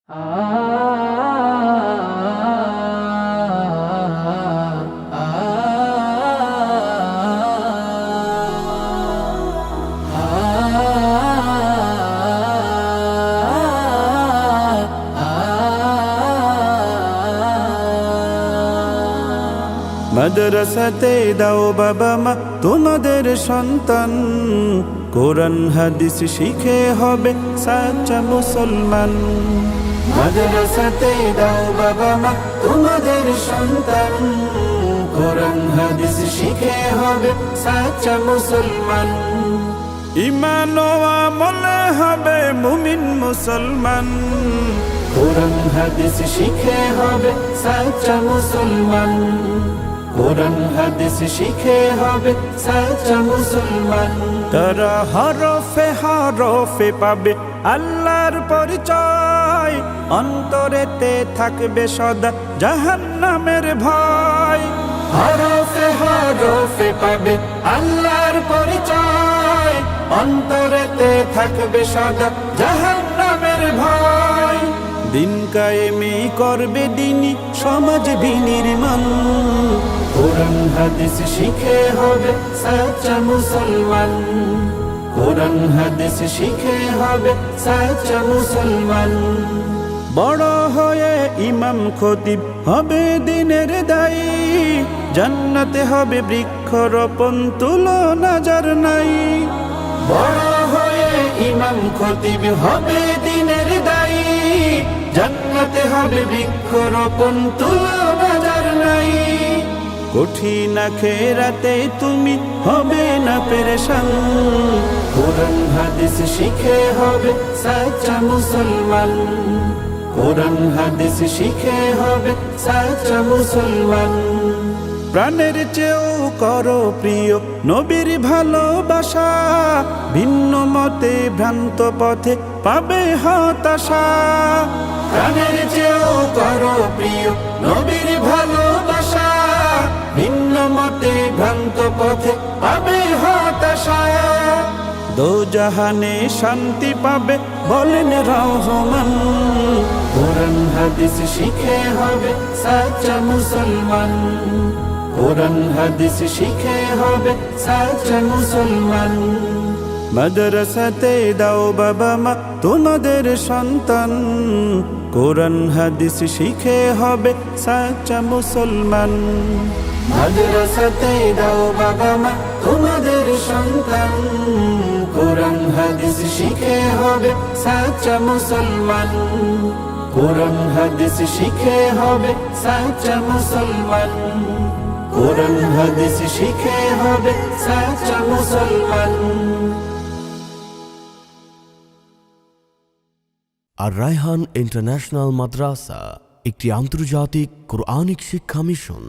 মাদ্রাসাতে দাও বাবা মা তোমাদের সন্তান, কোরআন হাদিস শিখে হবে সাচ্চা মুসলমান। মাদ্রাসাতে দাও বাবা মা তোমাদের সন্তান, কোরআন হাদিস শিখে হবে সাচ্চা মুসলমান। ঈমান ও আমলে হবে মুমিন মুসলমান, কোরআন হাদিস শিখে হবে সাচ্চা মুসলমান। কোরআন হাদিস শিখে হবে সাচ্চা মুসলমান। তারা হরফে হরফে পাবে আল্লাহর পরিচয়, অন্তরেতে থাকবে সদা জাহান্নামের ভয়। হরফে হরফে পাবে আল্লাহর পরিচয়, অন্তরেতে থাকবে সদা জাহান্নামের ভয়। দিন কায়েমি করবে দিনী সমাজ বিনির্মাণ, কোরআন হাদিস শিখে হবে সাচ্চা মুসলমান। কোরআন হাদিস শিখে হবে সাচ্চা মুসলমান। বড় হয়ে ইমাম খতিব হবে দিনের দায়ী, জান্নাতে হবে বৃক্ষরোপণ তুলনা যার নাই। বড় হয়ে ইমাম খতিব হবে দিনের দায়ী, জান্নাতে হবে বৃক্ষরোপণ তুলনা যার নাই। কঠিন আখিরাতে তুমি হবে না পেরেশান, কোরআন হাদিস শিখে হবে সাচ্চা মুসলমান। কোরআন হাদিস শিখে হবে সাচ্চা মুসলমান। প্রাণের চেয়েও করো প্রিয় নবীর ভালোবাসা, ভিন্ন মতে ভ্রান্ত পথে পাবে হতাশা। প্রাণের চেয়েও করো প্রিয় নবীর ভালোবাসা, ভিন্ন মতে ভ্রান্ত পথে পাবে হতাশা। দোজাহানে শান্তি পাবে বলেন রহমান, কোরআন হাদিস শিখে হবে সাচ্চা মুসলমান। কোরআন হাদিস শিখে হবে সাচ্চা মুসলমান। মাদ্রাসাতে দাও বাবা মা তোমাদের সন্তান, কোরআন হাদিস শিখে হবে সাচ্চা মুসলমান। মাদ্রাসাতে দাও বাবা মা তোমাদের সন্তান, কোরআন হাদিস শিখে হবে সাচ্চা মুসলমান। কোরআন হাদিস শিখে হবে সাচ্চা মুসলমান। কোরআন হাদিস শিখে হবে সাচ্চা মুসলমান। আর রায়হান ইন্টারন্যাশনাল মাদ্রাসা একটি আন্তর্জাতিক কোরআনিক শিক্ষা মিশন।